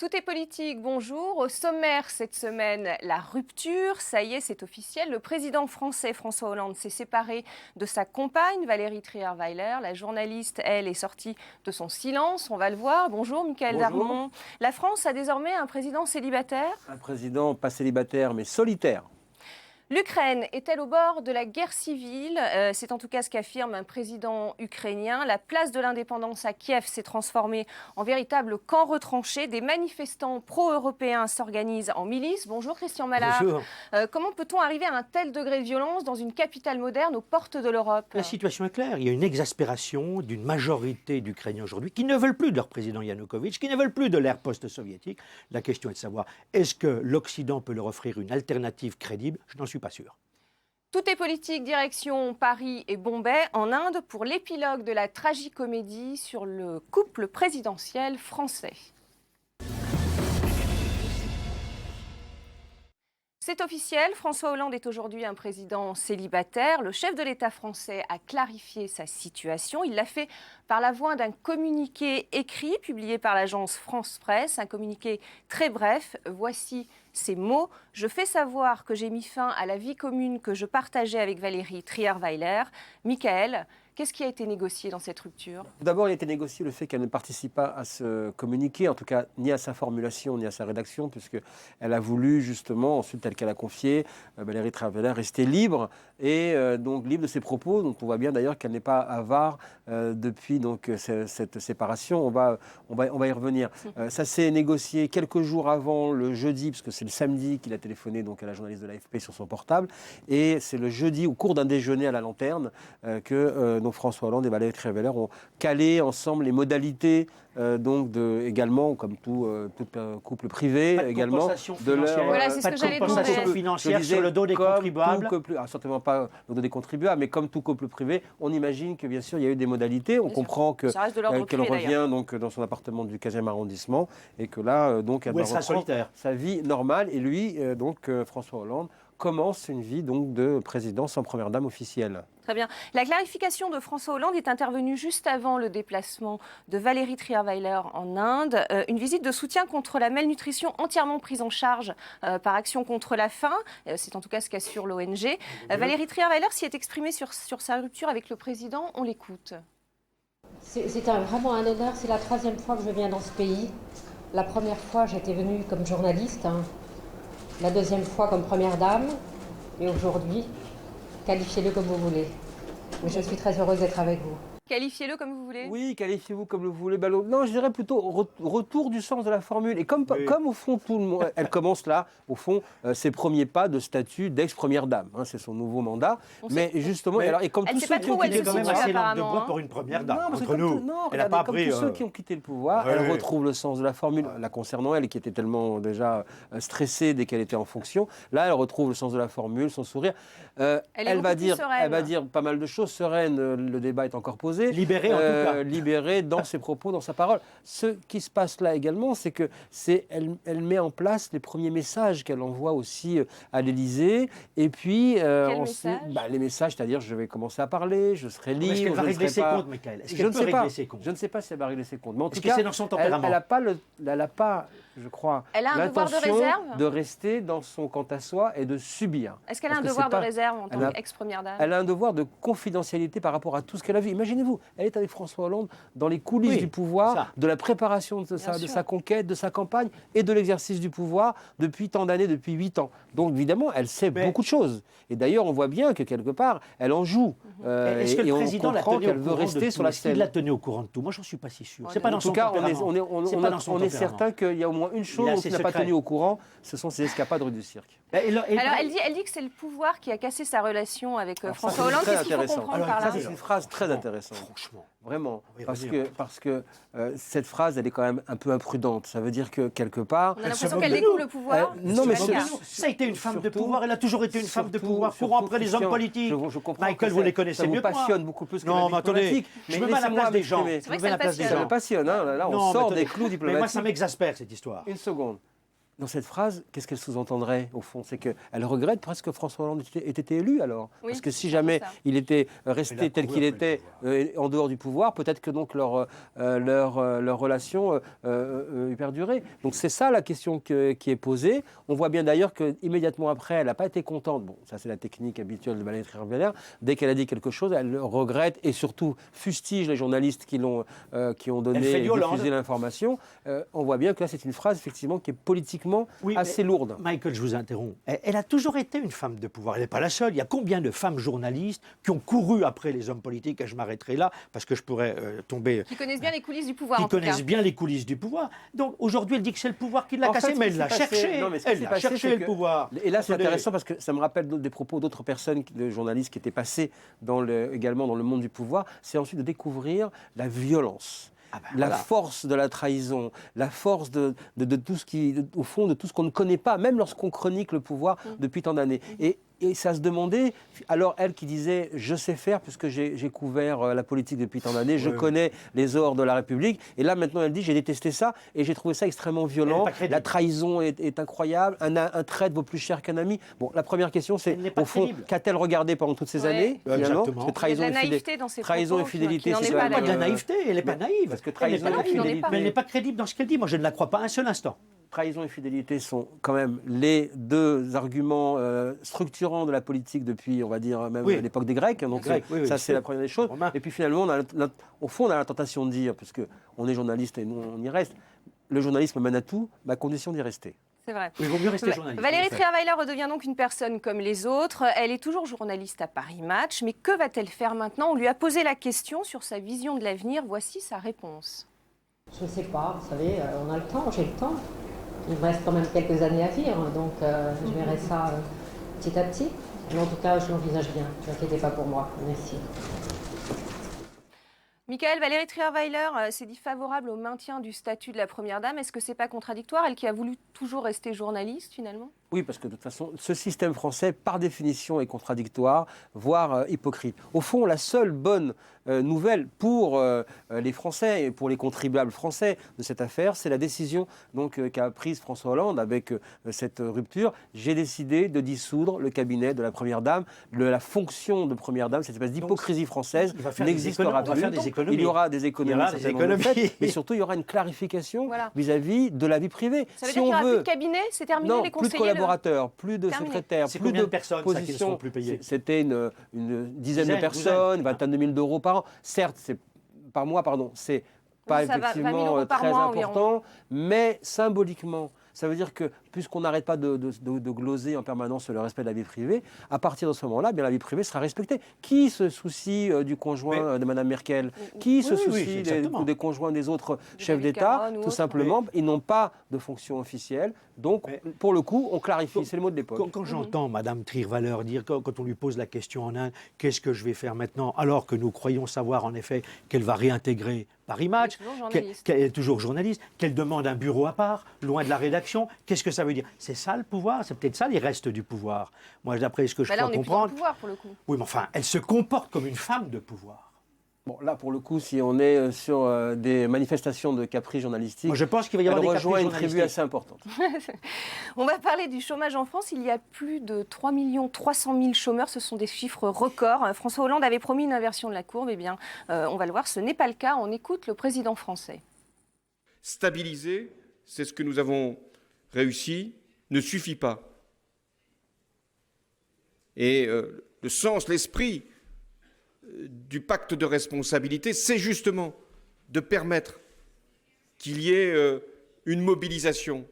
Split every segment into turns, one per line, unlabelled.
Tout est politique, bonjour. Au sommaire cette semaine, la rupture. Ça y est, c'est officiel. Le président français François Hollande s'est séparé de sa compagne Valérie Trierweiler. La journaliste, elle, est sortie de son silence. On va le voir. Bonjour, Michaël Darmon. La France a désormais un président célibataire.
Un président pas célibataire, mais solitaire.
L'Ukraine est-elle au bord de la guerre civile? C'est en tout cas ce qu'affirme un président ukrainien. La place de l'indépendance à Kiev s'est transformée en véritable camp retranché. Des manifestants pro-européens s'organisent en milice. Bonjour Christian Mallard.
Bonjour.
Comment peut-on arriver à un tel degré de violence dans une capitale moderne aux portes de l'Europe?
La situation est claire. Il y a une exaspération d'une majorité d'Ukrainiens aujourd'hui qui ne veulent plus de leur président Yanukovych, qui ne veulent plus de l'ère post-soviétique. La question est de savoir, est-ce que l'Occident peut leur offrir une alternative crédible? Je n'en suis pas sûr.
Tout est politique, direction Paris et Bombay, en Inde, pour l'épilogue de la tragicomédie sur le couple présidentiel français. C'est officiel, François Hollande est aujourd'hui un président célibataire. Le chef de l'État français a clarifié sa situation. Il l'a fait par la voie d'un communiqué écrit publié par l'agence France Presse, un communiqué très bref. Voici ces mots. Je fais savoir que j'ai mis fin à la vie commune que je partageais avec Valérie Trierweiler. Michaël, qu'est-ce qui a été négocié dans cette rupture?
D'abord, il a été négocié le fait qu'elle ne participe pas à ce communiqué, en tout cas ni à sa formulation, ni à sa rédaction, puisqu'elle a voulu justement, ensuite tel qu'elle a confié, Valérie Trierweiler, rester libre, et donc libre de ses propos. Donc on voit bien d'ailleurs qu'elle n'est pas avare depuis donc, cette séparation. On va y revenir. Ça s'est négocié quelques jours avant le jeudi, puisque c'est le samedi qu'il a téléphoné donc, à la journaliste de l'AFP sur son portable, et c'est le jeudi, au cours d'un déjeuner à la Lanterne, que donc François Hollande et Valérie Trierweiler ont calé ensemble les modalités également, comme tout couple privé, également
de leur
Voilà, c'est ce que j'allais demander.
compensation financière sur le dos des contribuables.
Certainement pas le dos des contribuables, mais comme tout couple privé, on imagine que bien sûr il y a eu des modalités. On comprend que qu'elle revient donc dans son appartement du 15e arrondissement et que là donc elle va reprendre sa vie normale. Et lui François Hollande commence une vie donc de président sans première dame officielle.
Très bien. La clarification de François Hollande est intervenue juste avant le déplacement de Valérie Trierweiler en Inde. Une visite de soutien contre la malnutrition entièrement prise en charge par Action contre la faim. C'est en tout cas ce qu'assure l'ONG. Valérie Trierweiler s'y est exprimée sur sa rupture avec le président. On l'écoute.
C'est vraiment un honneur. C'est la 3e fois que je viens dans ce pays. La première fois, j'étais venue comme journaliste. La 2e fois comme première dame. Et aujourd'hui, qualifiez-le comme vous voulez. Mais je suis très heureuse d'être avec vous.
Qualifiez-le comme vous voulez.
Oui, qualifiez-vous comme vous voulez. Non, je dirais plutôt retour du sens de la formule. Et comme au fond, tout le monde, elle commence là, au fond, ses premiers pas de statut d'ex-première dame. C'est son nouveau mandat. Mais justement, et comme tous ceux qui ont quitté
quand même assez langue de bois pour une première dame. Entre nous, elle n'a pas pris.
Tous ceux qui ont quitté le pouvoir, elle retrouve le sens de la formule. La concernant, elle qui était tellement déjà stressée dès qu'elle était en fonction. Là, elle retrouve le sens de la formule, son sourire. Elle va dire pas mal de choses. Sereine, le débat est encore posé.
Libérée en tout cas.
Libérée dans ses propos, dans sa parole. Ce qui se passe là également, c'est que elle met en place les premiers messages qu'elle envoie aussi à l'Élysée. Et puis, les messages, c'est-à-dire je vais commencer à parler, je serai libre.
Est-ce qu'elle va régler ses comptes, Michaël?
Je ne sais pas. Je ne sais pas si elle va régler ses comptes. Mais en tout cas,
c'est dans son tempérament?
Elle n'a pas, je crois, l'intention de rester dans son quant à soi et de subir.
Est-ce qu'elle a un devoir de réserve en tant qu'ex-première dame?
Elle a un devoir de confidentialité par rapport à tout ce qu'elle a vu. Imaginez-vous, elle est avec François Hollande dans les coulisses du pouvoir, de la préparation de sa conquête, de sa campagne et de l'exercice du pouvoir depuis tant d'années, depuis 8 ans. Donc évidemment, elle sait beaucoup de choses. Et d'ailleurs, on voit bien que quelque part, elle en joue.
Est-ce que le président la tenait
qu'elle veut rester sur la scène?
Il l'a tenue au courant de tout. Moi, j'en suis pas si sûr. C'est pas dans son tempérament.
On est certain qu'il y a au moins une chose dont il n'a pas tenu au courant, ce sont ses escapades rue du cirque.
Alors, elle dit que c'est le pouvoir qui a cassé sa relation avec François Hollande. Qu'est-ce qu'il faut comprendre par là?
C'est une phrase très intéressante.
Franchement.
Vraiment. Parce que cette phrase, elle est quand même un peu imprudente. Ça veut dire que, quelque part...
On a l'impression qu'elle découvre le pouvoir.
Non, mais
ça a été une femme de pouvoir. Elle a toujours été une femme de pouvoir. Courant après les hommes politiques.
Je comprends.
Michael, vous les connaissez mieux que moi.
Ça vous passionne beaucoup plus que la
non, mais attendez, je me mets à la place des gens.
C'est vrai que ça le passionne.
Ça me passionne. Là, on sort des clous diplomatiques.
Mais moi, ça m'exaspère, cette histoire.
Une seconde. Dans cette phrase, qu'est-ce qu'elle sous-entendrait, au fond? C'est qu'elle regrette presque que François Hollande ait été élu, alors.
Oui,
parce que si jamais il était resté tel qu'il était en dehors du pouvoir, peut-être que donc leur relation eût perduré. Donc c'est ça la question qui est posée. On voit bien d'ailleurs qu'immédiatement après, elle n'a pas été contente. Bon, ça c'est la technique habituelle de Valérie Trierweiler. Dès qu'elle a dit quelque chose, elle regrette et surtout fustige les journalistes qui ont donné et diffusé l'information. On voit bien que là, c'est une phrase effectivement qui est politiquement assez lourde.
Michael, je vous interromps. Elle a toujours été une femme de pouvoir. Elle n'est pas la seule. Il y a combien de femmes journalistes qui ont couru après les hommes politiques? Et je m'arrêterai là parce que je pourrais tomber.
Qui connaissent bien les coulisses du pouvoir.
Qui connaissent bien les coulisses du pouvoir. Donc aujourd'hui, elle dit que c'est le pouvoir qui l'a cassé, mais elle l'a cherché. Elle a cherché le pouvoir.
Et là, c'est intéressant parce que ça me rappelle des propos d'autres personnes, de journalistes qui étaient passés également dans le monde du pouvoir. C'est ensuite de découvrir la violence. La force de la trahison, la force de tout ce au fond, de tout ce qu'on ne connaît pas, même lorsqu'on chronique le pouvoir depuis tant d'années. Et ça se demandait, alors elle qui disait « je sais faire puisque j'ai couvert la politique depuis tant d'années, je connais les ors de la République », et là maintenant elle dit « j'ai détesté ça et j'ai trouvé ça extrêmement violent, la trahison est incroyable, un traître vaut plus cher qu'un ami ». Bon, la première question c'est, au fond, qu'a-t-elle regardé pendant toutes ces années finalement? Parce que trahison et fidélité,
c'est pas de la naïveté, elle n'est pas naïve.
Parce que trahison et fidélité,
mais elle n'est pas crédible dans ce qu'elle dit, moi je ne la crois pas un seul instant.
Trahison et fidélité sont quand même les deux arguments structurants de la politique depuis, on va dire, même l'époque des Grecs. Donc ça, c'est la première des choses. Et puis finalement, au fond, on a la tentation de dire, puisque on est journaliste et nous, on y reste, le journalisme mène à tout, à condition d'y rester.
C'est vrai.
Il vaut mieux rester journaliste.
Valérie Trierweiler redevient donc une personne comme les autres. Elle est toujours journaliste à Paris Match. Mais que va-t-elle faire maintenant? On lui a posé la question sur sa vision de l'avenir. Voici sa réponse.
Je ne sais pas, vous savez, on a le temps, j'ai le temps. Il me reste quand même quelques années à vivre, donc je verrai ça petit à petit. Mais en tout cas, je l'envisage bien. Ne vous inquiétez pas pour moi. Merci.
Michael, Valérie Trierweiler s'est dit favorable au maintien du statut de la Première Dame. Est-ce que ce n'est pas contradictoire, elle qui a voulu toujours rester journaliste finalement?
Oui, parce que de toute façon, ce système français, par définition, est contradictoire, voire hypocrite. Au fond, la seule bonne nouvelle pour les Français et pour les contribuables français de cette affaire, c'est la décision qu'a prise François Hollande avec cette rupture. J'ai décidé de dissoudre le cabinet de la Première Dame. La fonction de Première Dame, cette espèce d'hypocrisie française, n'existera plus. Il y aura des économies, mais surtout, il y aura une clarification vis-à-vis de la vie privée.
Ça veut dire qu'il n'y aura plus de cabinet? C'est terminé, les conseillers?
Plus de collaborateurs, plus de secrétaires, plus de
personnes
positions. C'était une dizaine de personnes, 22 000 € par an. Certes, c'est par mois, pardon, c'est pas effectivement très important, mais symboliquement, ça veut dire que puisqu'on n'arrête pas de gloser en permanence sur le respect de la vie privée, à partir de ce moment-là, bien, la vie privée sera respectée. Qui se soucie du conjoint de Mme Merkel? Qui se soucie des conjoints des autres chefs d'État? Tout simplement, ils n'ont pas de fonction officielle. Donc, pour le coup, on clarifie. C'est le mot de l'époque.
Quand j'entends Mme Trierweiler dire, quand on lui pose la question en Inde, qu'est-ce que je vais faire maintenant, alors que nous croyons savoir en effet qu'elle va réintégrer Paris Match, qu'elle est toujours journaliste, qu'elle demande un bureau à part, loin de la rédaction, qu'est-ce que ça veut dire? C'est ça le pouvoir? C'est peut-être ça les restes du pouvoir. Moi, d'après ce que je crois comprendre...
Là, on est plus dans le pouvoir, pour le coup.
Oui, mais enfin, elle se comporte comme une femme de pouvoir.
Bon, là, pour le coup, si on est sur des manifestations de caprice journalistique,
moi, je pense qu'il va y avoir
elle rejoint une tribu assez importante.
On va parler du chômage en France. Il y a plus de 3 300 000 chômeurs. Ce sont des chiffres records. François Hollande avait promis une inversion de la courbe. Eh bien, on va le voir, ce n'est pas le cas. On écoute le président français.
Stabiliser, c'est ce que nous avons réussi, ne suffit pas. Et le sens, l'esprit du pacte de responsabilité, c'est justement de permettre qu'il y ait une mobilisation.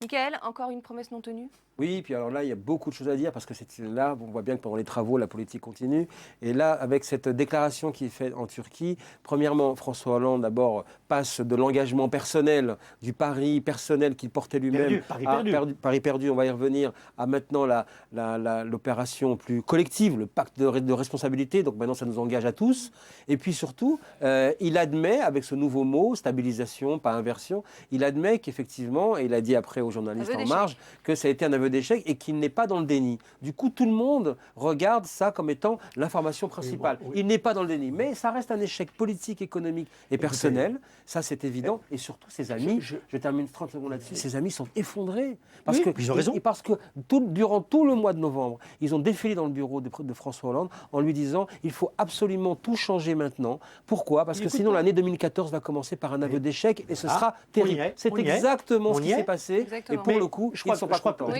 Michael, encore une promesse non tenue?
Oui, puis alors là, il y a beaucoup de choses à dire parce que là, on voit bien que pendant les travaux, la politique continue. Et là, avec cette déclaration qui est faite en Turquie, premièrement, François Hollande, d'abord, passe de l'engagement personnel, du pari personnel qu'il portait lui-même, Paris perdu, on va y revenir, à maintenant l'opération plus collective, le pacte de responsabilité. Donc maintenant, ça nous engage à tous. Et puis surtout, il admet, avec ce nouveau mot, stabilisation, pas inversion, il admet qu'effectivement, et il a dit après aux journalistes en marge, que ça a été un aveu d'échec et qu'il n'est pas dans le déni. Du coup, tout le monde regarde ça comme étant l'information principale.
Oui.
Il n'est pas dans le déni, mais ça reste un échec politique, économique et personnel. Ça, c'est évident. Et surtout, ses amis, je termine 30 secondes là-dessus, ses amis sont effondrés. Parce
Oui,
que,
ils ont raison.
Parce que durant tout le mois de novembre, ils ont défilé dans le bureau de François Hollande en lui disant il faut absolument tout changer maintenant. Pourquoi ? Parce que sinon, l'année 2014 va commencer par un aveu d'échec et ce sera terrible. C'est exactement ce qui s'est passé.
Exactement.
Et pour le coup,
je crois,
ils ne sont pas contents.
que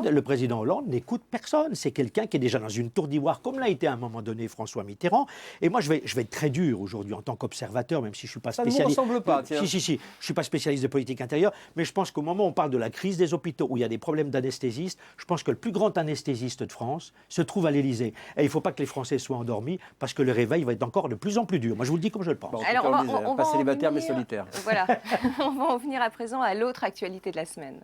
le président Hollande n'écoute personne. C'est quelqu'un qui est déjà dans une tour d'ivoire, comme l'a été à un moment donné François Mitterrand. Et moi, je vais être très dur aujourd'hui en tant qu'observateur, même si je ne suis pas spécialiste.
Ça ne me ressemble pas, tiens.
Si. Je ne suis pas spécialiste de politique intérieure, mais je pense qu'au moment où on parle de la crise des hôpitaux, où il y a des problèmes d'anesthésistes, je pense que le plus grand anesthésiste de France se trouve à l'Élysée. Et il ne faut pas que les Français soient endormis, parce que le réveil va être encore de plus en plus dur. Moi, je vous le dis comme je le pense.
Bon,
Alors, on va
pas
en
célibataire, mais
venir-
solitaire.
Voilà, on va en venir à présent à l'autre actualité de la semaine.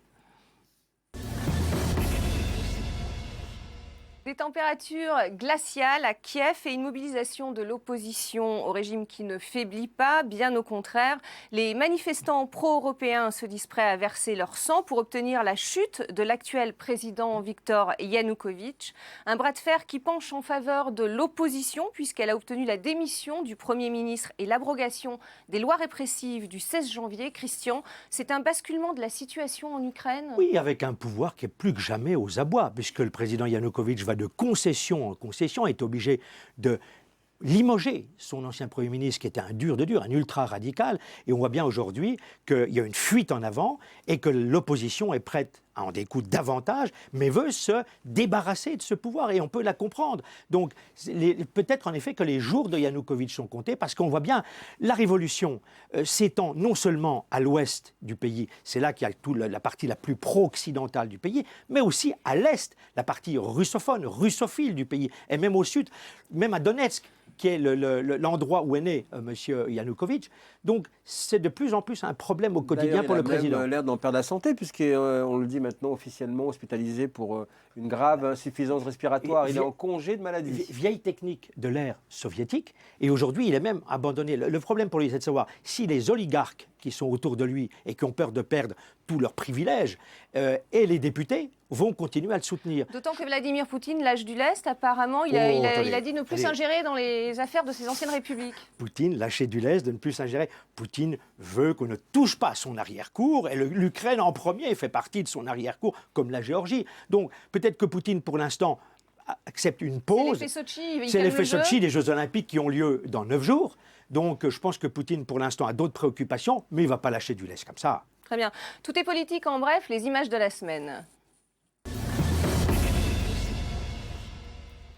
Des températures glaciales à Kiev et une mobilisation de l'opposition au régime qui ne faiblit pas, bien au contraire. Les manifestants pro-européens se disent prêts à verser leur sang pour obtenir la chute de l'actuel président Viktor Yanukovych. Un bras de fer qui penche en faveur de l'opposition puisqu'elle a obtenu la démission du Premier ministre et l'abrogation des lois répressives du 16 janvier. Christian, c'est un basculement de la situation en Ukraine ?
Oui, avec un pouvoir qui est plus que jamais aux abois, puisque le président Yanukovych va de concession en concession, est obligé de limoger son ancien Premier ministre qui était un dur de dur, un ultra radical. Et on voit bien aujourd'hui qu'il y a une fuite en avant et que l'opposition est prête à en découdre davantage, mais veut se débarrasser de ce pouvoir. Et on peut la comprendre. Donc peut-être en effet que les jours de Yanukovych sont comptés, parce qu'on voit bien la révolution s'étend non seulement à l'ouest du pays, c'est là qu'il y a la partie la plus pro-occidentale du pays, mais aussi à l'est, la partie russophone, russophile du pays, et même au sud, même à Donetsk, qui est l'endroit où est né M. Yanukovych. Donc, c'est de plus en plus un problème au quotidien pour le président.
Il a l'air d'en perdre la santé, puisqu'on le dit maintenant officiellement hospitalisé pour une grave insuffisance respiratoire. Il est en congé de maladie.
Vieille technique de l'ère soviétique. Et aujourd'hui, il est même abandonné. Le problème pour lui, c'est de savoir si les oligarques qui sont autour de lui et qui ont peur de perdre tous leurs privilèges et les députés vont continuer à le soutenir.
D'autant que Vladimir Poutine, l'âge du lest, apparemment, il a dit ne plus s'ingérer dans les affaires de ses anciennes républiques.
Poutine, lâché du lest, de ne plus s'ingérer. Poutine veut qu'on ne touche pas à son arrière-cour, et l'Ukraine en premier fait partie de son arrière-cour, comme la Géorgie. Donc peut-être que Poutine, pour l'instant, accepte une pause.
C'est l'effet
Sochi, des Jeux Olympiques qui ont lieu dans 9 jours. Donc je pense que Poutine, pour l'instant, a d'autres préoccupations, mais il ne va pas lâcher du lest comme ça.
Très bien. Tout est politique en bref, les images de la semaine.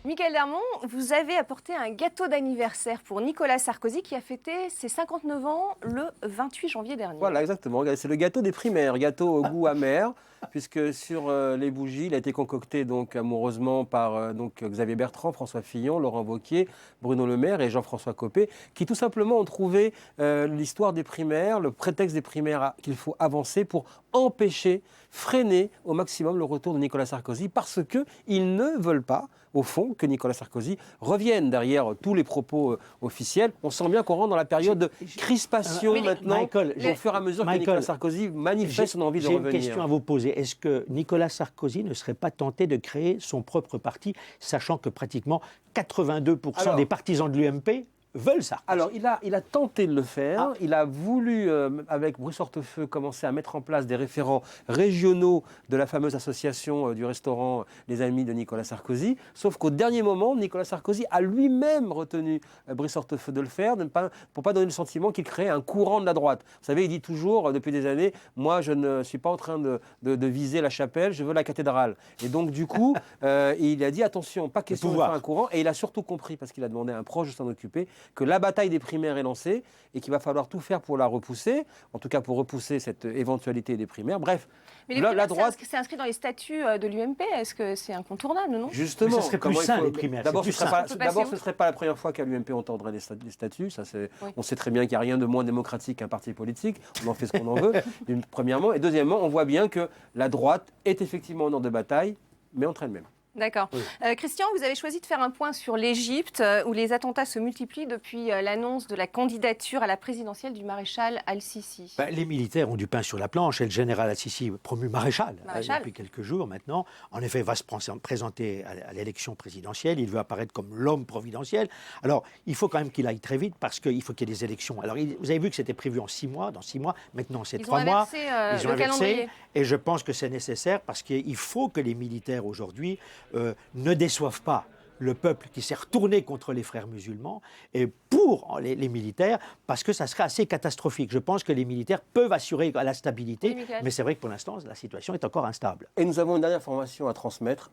Michael Darmon, vous avez apporté un gâteau d'anniversaire pour Nicolas Sarkozy qui a fêté ses 59 ans le 28 janvier dernier.
Voilà, exactement. C'est le gâteau des primaires, gâteau au goût amer, puisque sur les bougies, il a été concocté donc amoureusement par Xavier Bertrand, François Fillon, Laurent Wauquiez, Bruno Le Maire et Jean-François Copé, qui tout simplement ont trouvé l'histoire des primaires, le prétexte des primaires qu'il faut avancer pour empêcher, freiner au maximum le retour de Nicolas Sarkozy, parce qu'ils ne veulent pas, au fond, que Nicolas Sarkozy revienne derrière tous les propos officiels. On sent bien qu'on rentre dans la période de crispation maintenant, au fur et à mesure que Nicolas Sarkozy manifeste son envie de revenir.
J'ai une question à vous poser. Est-ce que Nicolas Sarkozy ne serait pas tenté de créer son propre parti, sachant que pratiquement 82% des partisans de l'UMP veulent ça?
Alors, il a tenté de le faire. Il a voulu, avec Bruce Hortefeux, commencer à mettre en place des référents régionaux de la fameuse association du restaurant Les Amis de Nicolas Sarkozy. Sauf qu'au dernier moment, Nicolas Sarkozy a lui-même retenu Brice Hortefeux de le faire, pour ne pas donner le sentiment qu'il créait un courant de la droite. Vous savez, il dit toujours, depuis des années, moi, je ne suis pas en train de viser la chapelle, je veux la cathédrale. Et donc, du coup, il a dit, attention, pas question de faire un courant. Et il a surtout compris, parce qu'il a demandé à un proche de s'en occuper, que la bataille des primaires est lancée et qu'il va falloir tout faire pour la repousser, en tout cas pour repousser cette éventualité des primaires. Bref,
mais la droite... c'est inscrit dans les statuts de l'UMP, est-ce que c'est incontournable, non?
Justement,
mais ça serait plus sain, les primaires.
D'abord, ce ne serait pas la première fois qu'à l'UMP on tendrait les statuts. Ça,
oui.
On sait très bien qu'il n'y a rien de moins démocratique qu'un parti politique. On en fait ce qu'on en veut, premièrement. Et deuxièmement, on voit bien que la droite est effectivement en ordre de bataille, mais entre elle-même.
D'accord.
Oui.
Christian, vous avez choisi de faire un point sur l'Égypte, où les attentats se multiplient depuis l'annonce de la candidature à la présidentielle du maréchal Al-Sisi.
Les militaires ont du pain sur la planche et le général Al-Sisi, promu maréchal, depuis quelques jours maintenant, en effet va se présenter à l'élection présidentielle. Il veut apparaître comme l'homme providentiel. Alors, il faut quand même qu'il aille très vite parce qu'il faut qu'il y ait des élections. Alors, vous avez vu que c'était prévu en 6 mois, dans 6 mois. Maintenant, c'est 3 mois.
Ils ont inversé.
Et je pense que c'est nécessaire parce qu'il faut que les militaires aujourd'hui ne déçoivent pas le peuple qui s'est retourné contre les frères musulmans et pour les militaires, parce que ça serait assez catastrophique. Je pense que les militaires peuvent assurer la stabilité, mais c'est vrai que pour l'instant, la situation est encore instable.
Et nous avons une dernière information à transmettre,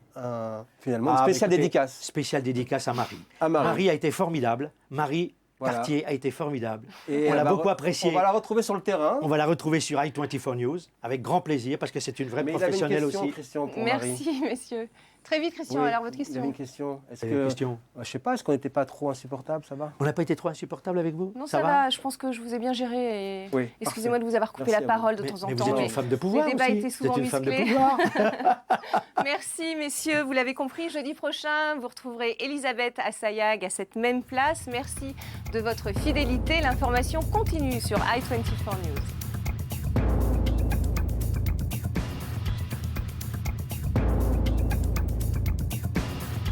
finalement, une spéciale dédicace.
Spéciale dédicace à Marie.
Marie
A été formidable. Marie Cartier a été formidable. Et on l'a beaucoup appréciée.
On va la retrouver sur le terrain.
On va la retrouver sur i24 News, avec grand plaisir, parce que c'est une vraie professionnelle aussi.
Christian, pour
Merci,
Marie.
messieurs. Très vite, Christian, alors votre question.
Vous avez une question.
Question.
Je ne sais pas, est-ce qu'on n'était pas trop insupportable, ça va?
On n'a pas été trop insupportable avec vous?
Non, ça va. Je pense que je je vous ai bien géré. Et...
Oui,
excusez-moi de vous avoir coupé la parole de temps en temps.
Mais vous êtes une femme de pouvoir.
Les débats
aussi.
étaient souvent
une femme de
musclés.
pouvoir.
Merci, messieurs. Vous l'avez compris, jeudi prochain, vous retrouverez Elisabeth Assayag à cette même place. Merci de votre fidélité. L'information continue sur i24 News.